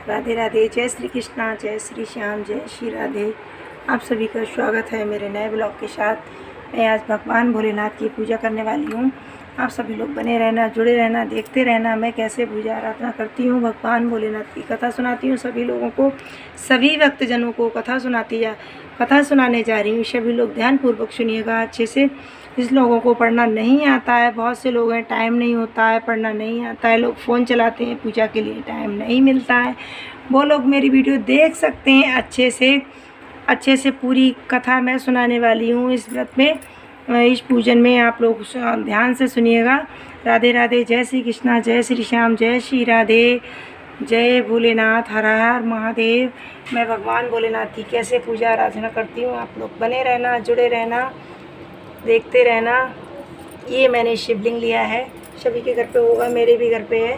राधे राधे। जय श्री कृष्णा, जय श्री श्याम, जय श्री राधे। आप सभी का स्वागत है मेरे नए ब्लॉग के साथ। मैं आज भगवान भोलेनाथ की पूजा करने वाली हूँ। आप सभी लोग बने रहना, जुड़े रहना, देखते रहना मैं कैसे पूजा आराधना करती हूँ। भगवान भोलेनाथ की कथा सुनाती हूँ सभी लोगों को, सभी भक्तजनों को कथा सुनाने जा रही हूँ। सभी लोग ध्यानपूर्वक सुनिएगा अच्छे से। जिस लोगों को पढ़ना नहीं आता है, बहुत से लोग हैं टाइम नहीं होता है, पढ़ना नहीं आता है, लोग फ़ोन चलाते हैं, पूजा के लिए टाइम नहीं मिलता है, वो लोग मेरी वीडियो देख सकते हैं अच्छे से पूरी कथा मैं सुनाने वाली हूँ इस व्रत में, इस पूजन में। आप लोग ध्यान से सुनिएगा। राधे राधे। जय श्री कृष्णा, जय श्री श्याम, जय श्री राधे। जय भोलेनाथ, हर हर महादेव। मैं भगवान भोलेनाथ की कैसे पूजा आराधना करती हूँ, आप लोग बने रहना, जुड़े रहना, देखते रहना। ये मैंने शिवलिंग लिया है, सभी के घर पे होगा, मेरे भी घर पे है।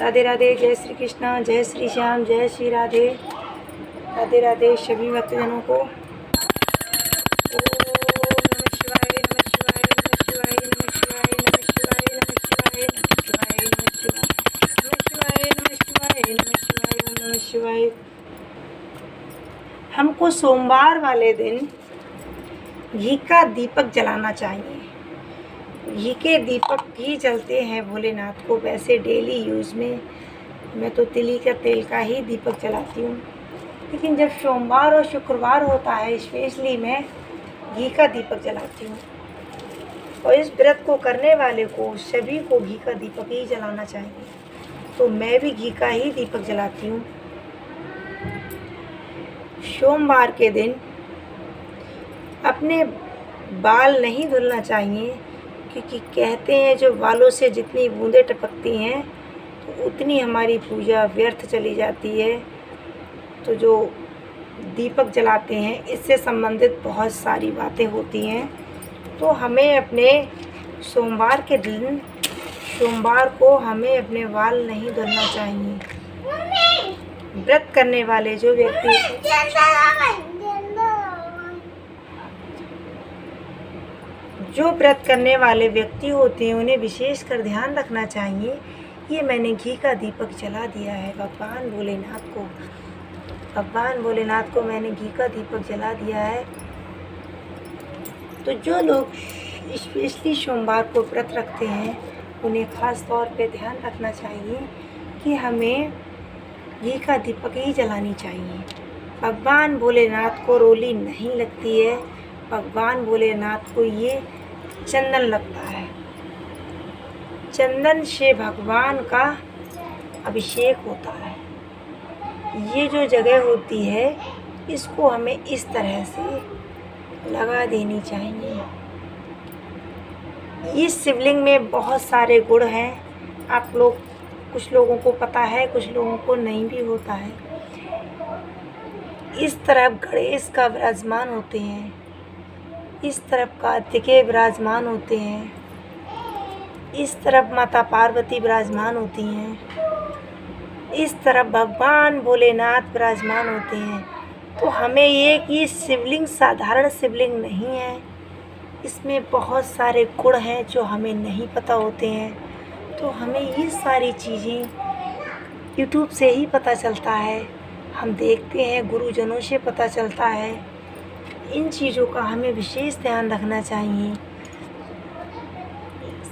राधे राधे। जय श्री कृष्णा, जय श्री श्याम, जय श्री राधे। राधे राधे सभी भक्तजनों को। ओम नमः शिवाय, नमः शिवाय, नमः शिवाय, नमः शिवाय, नमः शिवाय, नमः शिवाय, नमः शिवाय, नमः शिवाय, नमः शिवाय, नमः शिवाय। हमको सोमवार वाले दिन घी का दीपक जलाना चाहिए। घी के दीपक ही जलते हैं भोलेनाथ को। वैसे डेली यूज़ में मैं तो तिली का तेल का ही दीपक जलाती हूँ, लेकिन जब सोमवार और शुक्रवार होता है स्पेशली मैं घी का दीपक जलाती हूँ। और इस व्रत को करने वाले को सभी को घी का दीपक ही जलाना चाहिए, तो मैं भी घी का ही दीपक जलाती हूँ। सोमवार के दिन अपने बाल नहीं धुलना चाहिए, क्योंकि कहते हैं जो बालों से जितनी बूंदें टपकती हैं तो उतनी हमारी पूजा व्यर्थ चली जाती है। तो जो दीपक जलाते हैं इससे संबंधित बहुत सारी बातें होती हैं। तो हमें अपने सोमवार के दिन, सोमवार को हमें अपने बाल नहीं धुलना चाहिए। व्रत करने वाले जो व्रत करने वाले व्यक्ति होते हैं उन्हें विशेष कर ध्यान रखना चाहिए। ये मैंने घी का दीपक जला दिया है भगवान भोलेनाथ को मैंने घी का दीपक जला दिया है। तो जो लोग स्पेशली सोमवार को व्रत रखते हैं उन्हें ख़ास तौर पे ध्यान रखना चाहिए कि हमें घी का दीपक ही जलानी चाहिए। भगवान भोलेनाथ को रोली नहीं लगती है, भगवान भोलेनाथ को ये चंदन लगता है। चंदन से भगवान का अभिषेक होता है। ये जो जगह होती है इसको हमें इस तरह से लगा देनी चाहिए। इस शिवलिंग में बहुत सारे गुण हैं। आप लोग, कुछ लोगों को पता है, कुछ लोगों को नहीं भी होता है। इस तरफ गणेश का विराजमान होते हैं, इस तरफ कार्तिकेय विराजमान होते हैं, इस तरफ माता पार्वती विराजमान होती हैं, इस तरफ भगवान भोलेनाथ विराजमान होते हैं। तो हमें ये शिवलिंग साधारण शिवलिंग नहीं है, इसमें बहुत सारे गुण हैं जो हमें नहीं पता होते हैं। तो हमें ये सारी चीज़ें यूट्यूब से ही पता चलता है, हम देखते हैं, गुरुजनों से पता चलता है। इन चीज़ों का हमें विशेष ध्यान रखना चाहिए।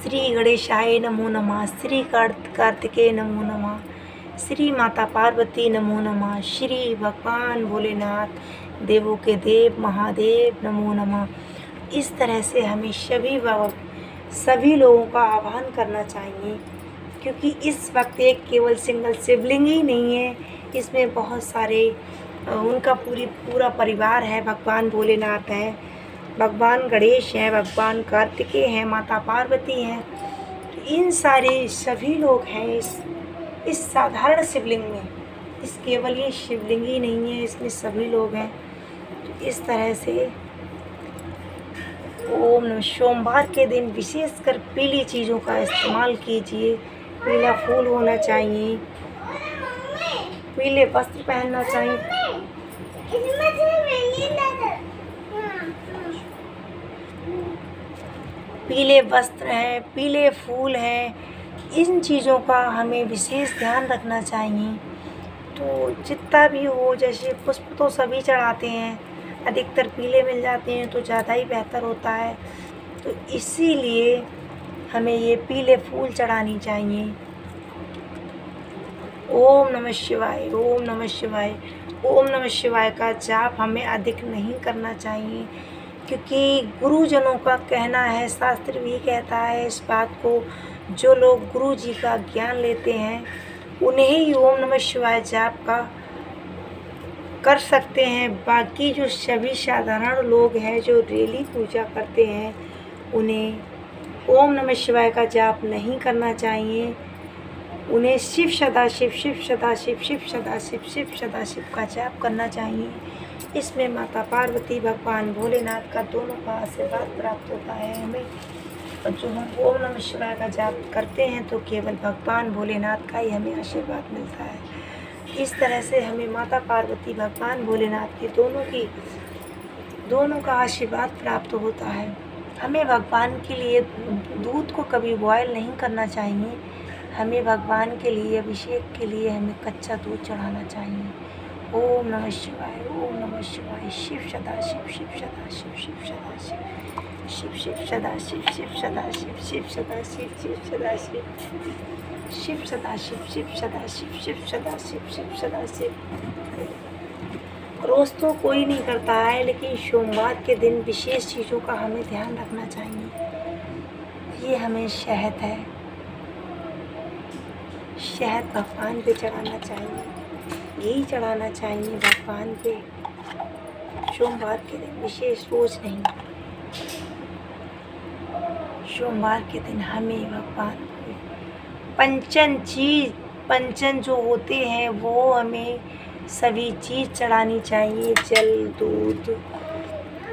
श्री गणेशाय नमो नमः, श्री कार्तिकेय नमो नमः, श्री माता पार्वती नमो नमः, श्री भगवान भोलेनाथ देवों के देव महादेव नमो नमः। इस तरह से हमें सभी लोगों का आह्वान करना चाहिए, क्योंकि इस वक्त एक केवल सिंगल शिवलिंग ही नहीं है, इसमें बहुत सारे उनका पूरा परिवार है। भगवान भोलेनाथ हैं, भगवान गणेश हैं, भगवान कार्तिकेय हैं, माता पार्वती हैं। तो इन सारे सभी लोग हैं इस साधारण शिवलिंग में। इस केवल ये शिवलिंग ही नहीं है, इसमें सभी लोग हैं। तो इस तरह से सोमवार के दिन विशेषकर पीली चीज़ों का इस्तेमाल कीजिए। पीला फूल होना चाहिए, पीले वस्त्र पहनना चाहिए। पीले वस्त्र हैं, पीले फूल हैं, इन चीज़ों का हमें विशेष ध्यान रखना चाहिए। तो जितना भी हो, जैसे पुष्प तो सभी चढ़ाते हैं, अधिकतर पीले मिल जाते हैं तो ज़्यादा ही बेहतर होता है। तो इसीलिए हमें ये पीले फूल चढ़ानी चाहिए। ओम नमः शिवाय, ओम नमः शिवाय, ओम नमः शिवाय का जाप हमें अधिक नहीं करना चाहिए, क्योंकि गुरुजनों का कहना है, शास्त्र भी कहता है इस बात को, जो लोग गुरु जी का ज्ञान लेते हैं उन्हें ही ओम नमः शिवाय जाप का कर सकते हैं। बाकी जो सभी साधारण लोग हैं जो डेली पूजा करते हैं, उन्हें ओम नमः शिवाय का जाप नहीं करना चाहिए। उन्हें शिव सदाशिव, शिव सदाशिव, शिव सदाशिव, शिव सदाशिव का जाप करना चाहिए। इसमें माता पार्वती, भगवान भोलेनाथ का दोनों का आशीर्वाद प्राप्त होता है हमें। और जो हम ओम नमः शिवाय का जाप करते हैं तो केवल भगवान भोलेनाथ का ही हमें आशीर्वाद मिलता है। इस तरह से हमें माता पार्वती, भगवान भोलेनाथ की दोनों का आशीर्वाद प्राप्त होता है। हमें भगवान के लिए दूध को कभी बॉयल नहीं करना चाहिए। हमें भगवान के लिए, अभिषेक के लिए हमें कच्चा दूध चढ़ाना चाहिए। ओम नमः शिवाय, ओम नमः शिवाय, शिव सदाशिव, शिव सदाशिव, शिव सदाशिव, शिव शिव सदाशिव, शिव सदाशिव, शिव सदाशिव, शिव सदाशिव, शिव सदाशिव, शिव सदाशिव, शिव सदाशिव, शिव सदाशिव। रोज़ तो कोई नहीं करता है, लेकिन सोमवार के दिन विशेष चीज़ों का हमें ध्यान रखना चाहिए। ये हमें शहद है, शहद भगवान पे चढ़ाना चाहिए, घी चढ़ाना चाहिए भगवान पे सोमवार के दिन, विशेष रोज नहीं। सोमवार के दिन हमें भगवान पंचन जो होते हैं वो हमें सभी चीज़ चढ़ानी चाहिए। जल, दूध,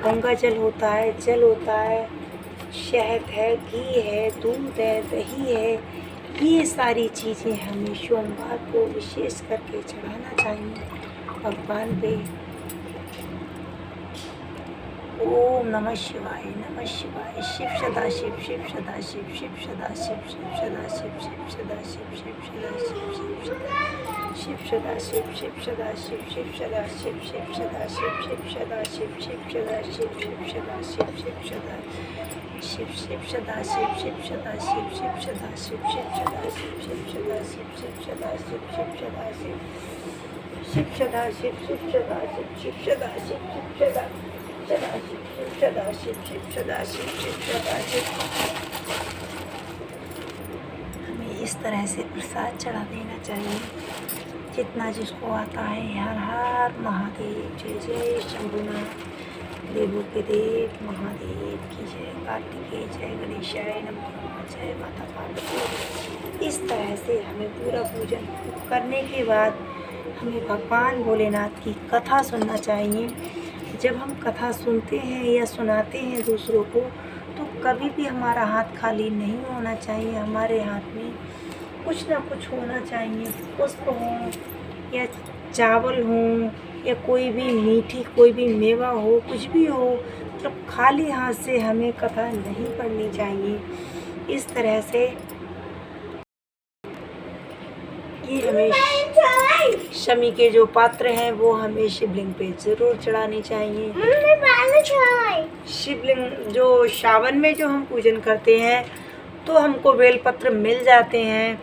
गंगा जल होता है, जल होता है, शहद है, घी है, दूध है, दही है, ये सारी चीज़ें हमें सोमवार को विशेष करके चढ़ाना चाहिए भगवान पे। ओम नमः शिवाय, नमः शिवाय, शिव सदाशिव, शिव सदाशिव, शिव सदाशिव, शिव सदाशिव, शिव सदाशिव, शिव सदाशिव, शिव सदाशिव, शिव सदाशिव, शिव सदाशिव, शिव सदाशिव, शिव सदाशिव, शिव सदाशिव, शिव सदाशिव, शिव सदाशिव, शिव शिव सदाशिव, शिव सदाशिव, शिव सदाशिव, शिव सदाशिव, शिव सदाशिव, शिव सदाशिव, शिव सदाशिव, शिव सदाशिव, शिव सदाशिव, शिव सदाशिव, शिव सदाशिव, शिव सदाशिव, शिव सदाशिव, शिव सदाशिव। हमें इस तरह से प्रसाद चढ़ा देना चाहिए जितना जिसको आता है। हर हर महादेव, जय जय शंभुनाथ, देवों के देव महादेव की जय, कार्तिकेय जय, गणेशाय नमः, जय माता पार्वती। इस तरह से हमें पूरा पूजन करने के बाद हमें भगवान भोलेनाथ की कथा सुनना चाहिए। जब हम कथा सुनते हैं या सुनाते हैं दूसरों को, तो कभी भी हमारा हाथ खाली नहीं होना चाहिए। हमारे हाथ में कुछ ना कुछ होना चाहिए, पुष्प हों या चावल हों या कोई भी मीठी कोई भी मेवा हो, कुछ भी हो, तो खाली हाथ से हमें कथा नहीं पढ़नी चाहिए। इस तरह से ये हमें शमी के जो पात्र हैं वो हमें शिवलिंग पे ज़रूर चढ़ाने चाहिए। शिवलिंग जो सावन में जो हम पूजन करते हैं तो हमको बेलपत्र मिल जाते हैं।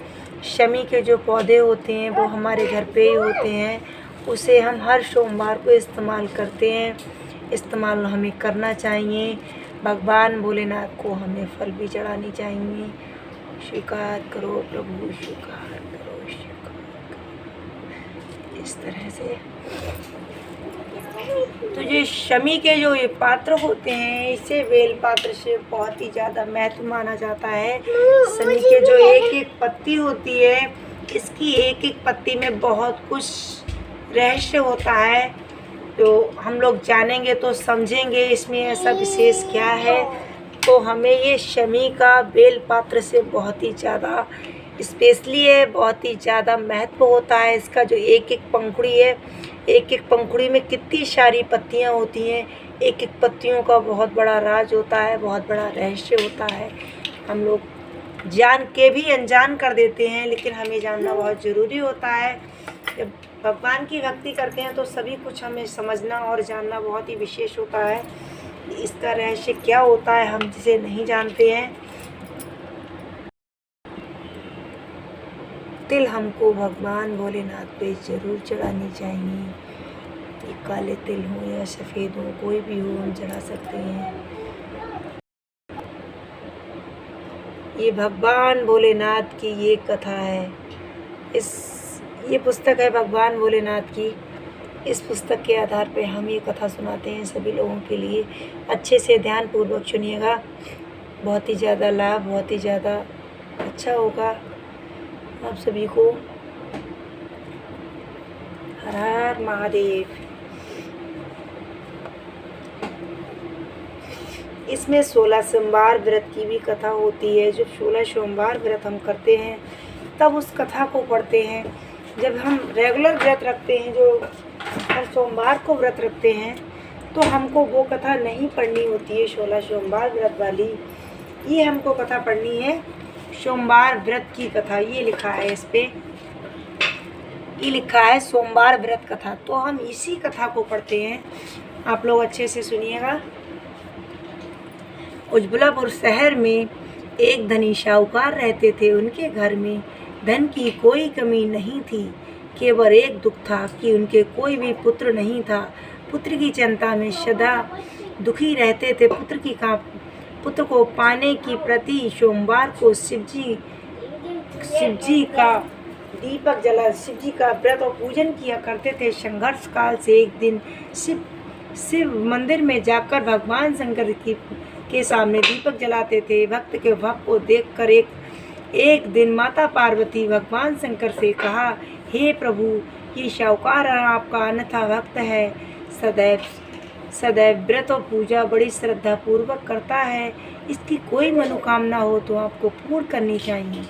शमी के जो पौधे होते हैं वो हमारे घर पे ही होते हैं, उसे हम हर सोमवार को इस्तेमाल करते हैं। इस्तेमाल हमें करना चाहिए। भगवान भोलेनाथ को हमें फल भी चढ़ानी चाहिए। स्वीकार करो प्रभु, स्वीकार करो, स्वीकार करो। इस तरह से तो जो शमी के जो ये पात्र होते हैं, इसे बेल पात्र से बहुत ही ज़्यादा महत्व माना जाता है। शमी के जो एक एक पत्ती होती है, इसकी एक एक पत्ती में बहुत कुछ रहस्य होता है, तो हम लोग जानेंगे तो समझेंगे इसमें ऐसा विशेष क्या है। तो हमें ये शमी का बेल पात्र से बहुत ही ज़्यादा स्पेशली है, बहुत ही ज़्यादा महत्व होता है। इसका जो एक एक पंखुड़ी है, एक एक पंखुड़ी में कितनी सारी पत्तियां होती हैं, एक एक पत्तियों का बहुत बड़ा राज होता है, बहुत बड़ा रहस्य होता है। हम लोग जान के भी अनजान कर देते हैं, लेकिन हमें जानना बहुत ज़रूरी होता है। जब भगवान की भक्ति करते हैं तो सभी कुछ हमें समझना और जानना बहुत ही विशेष होता है। इसका रहस्य क्या होता है हम जिसे नहीं जानते हैं। तिल हमको भगवान भोलेनाथ पे ज़रूर चढ़ानी चाहिए। ये काले तिल हो या सफ़ेद हो, कोई भी हो, हम चढ़ा सकते हैं। ये भगवान भोलेनाथ की ये कथा है। ये पुस्तक है भगवान भोलेनाथ की। इस पुस्तक के आधार पे हम ये कथा सुनाते हैं सभी लोगों के लिए। अच्छे से ध्यानपूर्वक सुनिएगा, बहुत ही ज़्यादा लाभ, बहुत ही ज़्यादा अच्छा होगा आप सभी को। हर हर महादेव। इसमें 16 सोमवार व्रत की भी कथा होती है। जब 16 सोमवार व्रत हम करते हैं तब उस कथा को पढ़ते हैं। जब हम रेगुलर व्रत रखते हैं, जो हर सोमवार को व्रत रखते हैं, तो हमको वो कथा नहीं पढ़नी होती है 16 सोमवार व्रत वाली। ये हमको कथा पढ़नी है सोमवार व्रत की कथा। ये लिखा है इस पे, ये लिखा है सोमवार व्रत कथा। तो हम इसी कथा को पढ़ते हैं। आप लोग अच्छे से सुनिएगा। उज्जवलापुर शहर में एक धनी साहूकार रहते थे। उनके घर में धन की कोई कमी नहीं थी। केवल एक दुख था कि उनके कोई भी पुत्र नहीं था। पुत्र की चिंता में सदा दुखी रहते थे। पुत्र को पाने की प्रति सोमवार को शिवजी का व्रत और पूजन किया करते थे। संघर्ष काल से एक दिन शिव मंदिर में जाकर भगवान शंकर के सामने दीपक जलाते थे। भक्त के भाव को देखकर एक दिन माता पार्वती भगवान शंकर से कहा, हे प्रभु, ये साहूकार आपका अन्यथा भक्त है। सदैव व्रत और पूजा बड़ी श्रद्धा पूर्वक करता है। इसकी कोई मनोकामना हो तो आपको पूर्ण करनी चाहिए।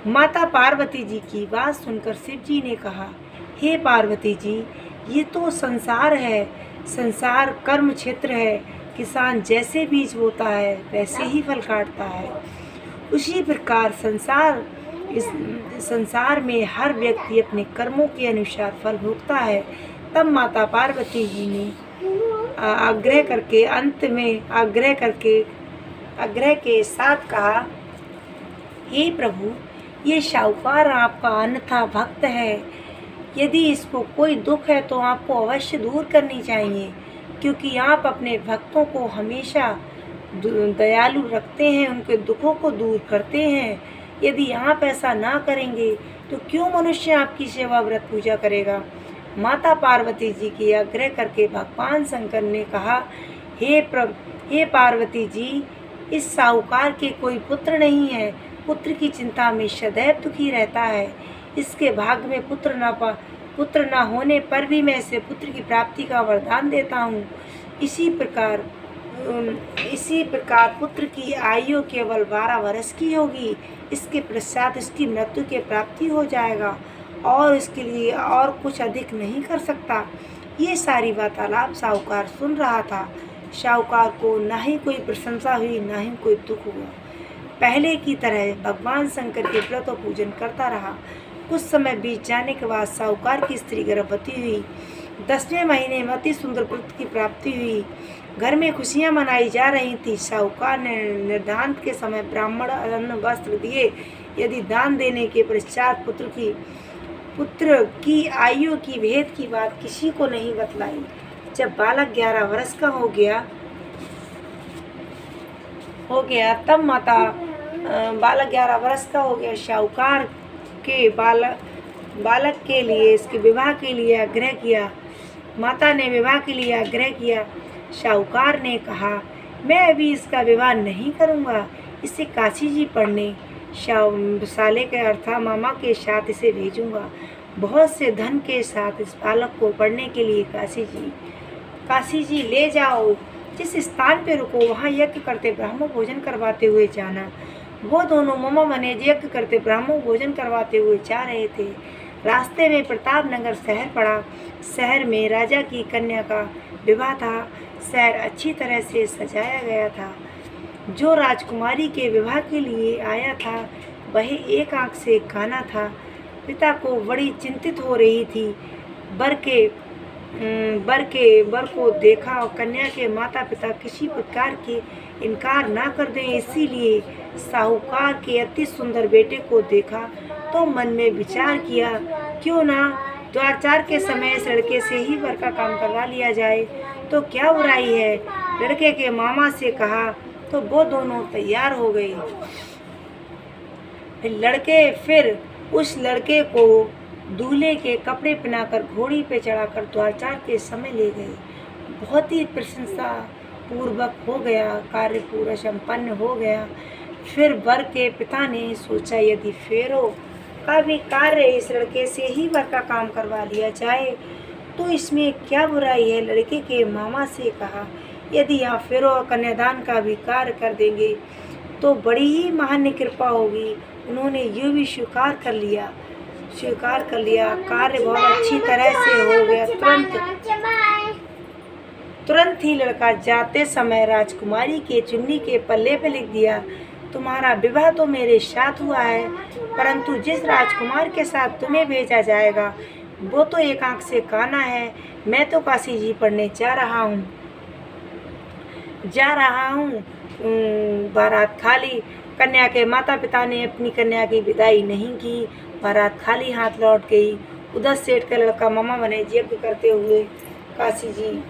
माता पार्वती जी की बात सुनकर शिव जी ने कहा, हे पार्वती जी, ये तो संसार है। संसार कर्म क्षेत्र है। किसान जैसे बीज बोता है वैसे ही फल काटता है। उसी प्रकार इस संसार में हर व्यक्ति अपने कर्मों के अनुसार फल भोगता है। तब माता पार्वती जी ने आग्रह के साथ कहा, हे प्रभु, ये साहूकार आपका अन्यथा भक्त है। यदि इसको कोई दुख है तो आपको अवश्य दूर करनी चाहिए, क्योंकि आप अपने भक्तों को हमेशा दयालु रखते हैं, उनके दुखों को दूर करते हैं। यदि आप ऐसा ना करेंगे तो क्यों मनुष्य आपकी सेवा व्रत पूजा करेगा। माता पार्वती जी की आग्रह करके भगवान शंकर ने कहा, हे पार्वती जी, इस साहूकार के कोई पुत्र नहीं है। पुत्र की चिंता में सदैव दुखी रहता है। इसके भाग्य में पुत्र न होने पर भी मैं इसे पुत्र की प्राप्ति का वरदान देता हूँ। इसी प्रकार पुत्र की आयु केवल 12 वर्ष की होगी। इसके पश्चात इसकी मृत्यु की प्राप्ति हो जाएगा और इसके लिए और कुछ अधिक नहीं कर सकता। ये सारी वार्तालाप साहूकार सुन रहा था। साहूकार को न ही कोई प्रशंसा हुई, न ही कोई दुख हुआ। पहले की तरह भगवान शंकर के व्रत और पूजन करता रहा। कुछ समय बीत जाने के बाद साहूकार की स्त्री गर्भवती हुई। 10वें महीने में अति सुंदर पुत्र की प्राप्ति हुई। घर में खुशियां मनाई जा रही थी। साहूकार ने निर्धांत के समय ब्राह्मण अन्न वस्त्र दिए। यदि दान देने के पश्चात पुत्र की आयु की भेद की बात किसी को नहीं बतलाई। जब बालक 11 वर्ष का हो गया तब बालक 11 वर्ष का हो गया। साहूकार के बालक के लिए इसके विवाह के लिए आग्रह किया। माता ने विवाह के लिए आग्रह किया। साहूकार ने कहा, मैं अभी इसका विवाह नहीं करूँगा। इसे काशी जी पढ़ने साले के अर्थात मामा के साथ इसे भेजूँगा। बहुत से धन के साथ इस बालक को पढ़ने के लिए काशी जी ले जाओ। जिस स्थान पे रुको वहाँ यज्ञ करते ब्राह्मण भोजन करवाते हुए जाना। वो दोनों मामा मने यज्ञ करते ब्राह्मण भोजन करवाते हुए जा रहे थे। रास्ते में प्रतापनगर शहर पड़ा। शहर में राजा की कन्या का विवाह था। शहर अच्छी तरह से सजाया गया था। जो राजकुमारी के विवाह के लिए आया था वह एक आंख से काना था। पिता को बड़ी चिंतित हो रही थी। बर को देखा और कन्या के माता पिता किसी प्रकार की इनकार ना कर दें, इसीलिए साहूकार के अति सुंदर बेटे को देखा तो मन में विचार किया, क्यों ना द्वारचार के समय इस लड़के से ही वर का काम करवा लिया जाए, तो क्या बुराई है। लड़के के मामा से कहा तो वो दोनों तैयार हो गए। फिर उस लड़के को दूल्हे के कपड़े पहनाकर घोड़ी पे चढ़ाकर द्वारचार के समय ले गए। बहुत ही प्रशंसा पूर्वक हो गया, कार्य पूरा संपन्न हो गया। फिर वर के पिता ने सोचा, यदि फेरो का भी कार्य इस लड़के से ही वर का काम करवा लिया जाए तो इसमें क्या बुराई है। लड़के के मामा से कहा, यदि यहाँ फेरो कन्यादान का भी कार्य कर देंगे तो बड़ी ही महान कृपा होगी। उन्होंने यूँ भी स्वीकार कर लिया। कार्य बहुत अच्छी तरह से हो गया। तुरंत ही लड़का जाते समय राजकुमारी के चुन्नी के पल्ले पे लिख दिया, तुम्हारा विवाह तो मेरे साथ हुआ है, परंतु जिस राजकुमार के साथ तुम्हें भेजा जाएगा वो तो एक आंख से काना है। मैं तो काशी जी पढ़ने जा रहा हूँ। बारात खाली। कन्या के माता पिता ने अपनी कन्या की विदाई नहीं की। बारात खाली हाथ लौट गई। उधर सेठ का लड़का मामा बने यज्ञ करते हुए काशी जी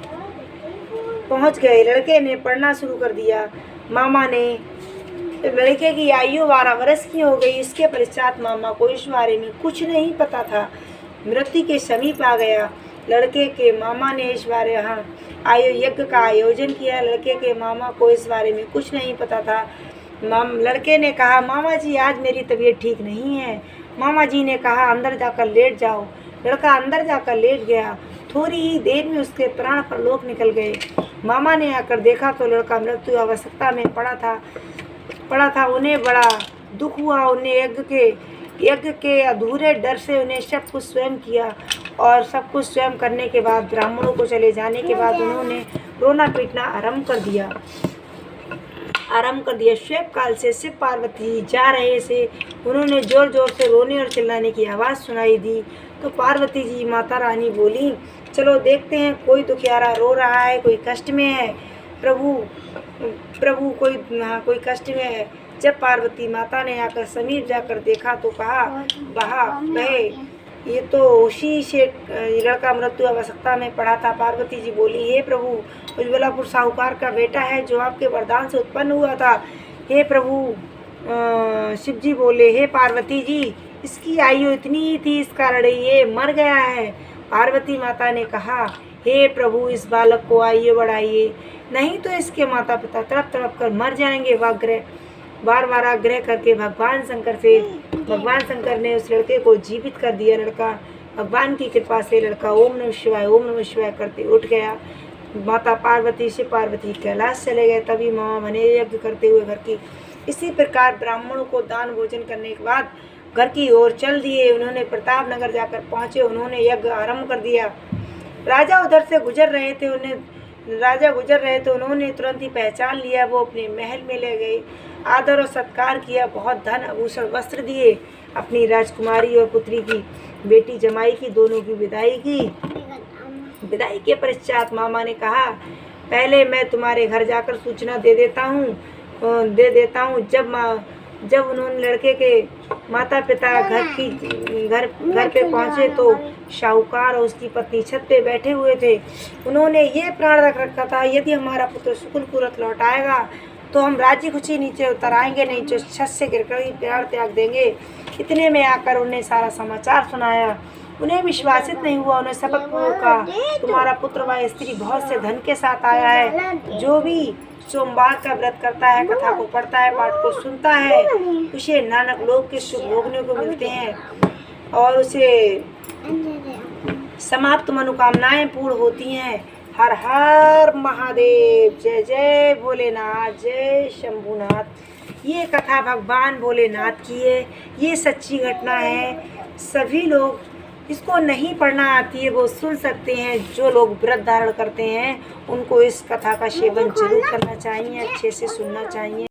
पहुंच गए। लड़के ने पढ़ना शुरू कर दिया। मामा ने, लड़के की आयु 12 वर्ष की हो गई। इसके पश्चात मामा को इस बारे में कुछ नहीं पता था। मृत्यु के समीप आ गया। लड़के के मामा ने इस बारे यज्ञ का आयोजन किया। लड़के के मामा को इस बारे में कुछ नहीं पता था। लड़के ने कहा, मामा जी आज मेरी तबीयत ठीक नहीं है। मामा जी ने कहा, अंदर जाकर लेट जाओ। लड़का अंदर जाकर लेट गया। थोड़ी ही देर में उसके प्राण परलोक निकल गए। मामा ने आकर देखा तो लड़का मृत्यु अवस्था में पड़ा था। उन्हें बड़ा दुख हुआ। उन्हें यज्ञ के अधूरे डर से उन्हें सब कुछ स्वयं किया और सब कुछ स्वयं करने के बाद ब्राह्मणों को चले जाने के बाद उन्होंने रोना पीटना आरंभ कर दिया। शिव काल से शिव पार्वती जा रहे थे। उन्होंने जोर जोर से रोने और चिल्लाने की आवाज़ सुनाई दी तो पार्वती जी माता रानी बोली, चलो देखते हैं, कोई दुखियारा रो रहा है, कोई कष्ट में है। प्रभु कोई कष्ट में है। जब पार्वती माता ने आकर समीप जाकर देखा तो कहा, बहे ये तो उसी से लड़का मृत्यु अवस्था में पड़ा था। पार्वती जी बोली, हे प्रभु, उज्ज्वलापुर साहूकार का बेटा है जो आपके वरदान से उत्पन्न हुआ था। हे प्रभु, शिव जी बोले, हे पार्वती जी, इसकी आयु इतनी ही थी, इस कारण ये मर गया है। पार्वती माता ने कहा, हे प्रभु, इस बालक को आइए बढ़ाइए, नहीं तो इसके माता पिता तड़प तड़प कर मर जाएंगे। बार बार आग्रह करके भगवान शंकर ने उस लड़के को जीवित कर दिया। भगवान की कृपा से लड़का ओम नमः शिवाय करते उठ गया। माता पार्वती से पार्वती कैलाश चले गए। तभी मामा बने यज्ञ करते हुए घर की। इसी प्रकार ब्राह्मणों को दान भोजन करने के बाद घर की ओर चल दिए। उन्होंने प्रताप नगर जाकर पहुँचे। उन्होंने यज्ञ आरंभ कर दिया। राजा उधर से गुजर रहे थे। उन्होंने तुरंत ही पहचान लिया। वो अपने महल में ले गए, आदर और सत्कार किया, बहुत धन आभूषण वस्त्र दिए। अपनी राजकुमारी और पुत्री की बेटी जमाई की दोनों की विदाई की। विदाई के पश्चात मामा ने कहा, पहले मैं तुम्हारे घर जाकर सूचना दे देता हूँ। जब उन्होंने लड़के के माता पिता घर पे पहुँचे तो शाहूकार और उसकी पत्नी छत पे बैठे हुए थे। उन्होंने ये प्राण रख रखा था, यदि हमारा पुत्र सुकुलपुरत लौट आएगा तो हम राज्य खुशी नीचे उतर आएंगे, नहीं तो छत से गिरकर ही प्राण त्याग देंगे। इतने में आकर उन्हें सारा समाचार सुनाया। उन्हें विश्वासित नहीं हुआ। उन्हें शपथ कहा, तुम्हारा पुत्र व स्त्री बहुत से धन के साथ आया है। जो भी सोमवार का व्रत करता है, कथा को पढ़ता है, पाठ को सुनता है, उसे नानक लोक के सुख भोगने को मिलते हैं और उसे समाप्त मनोकामनाएं पूर्ण होती हैं। हर हर महादेव, जय जय भोलेनाथ, जय शंभुनाथ। ये कथा भगवान भोलेनाथ की है। ये सच्ची घटना है। सभी लोग इसको नहीं पढ़ना आती है वो सुन सकते हैं। जो लोग व्रत धारण करते हैं उनको इस कथा का सेवन जरूर करना चाहिए, अच्छे से सुनना चाहिए।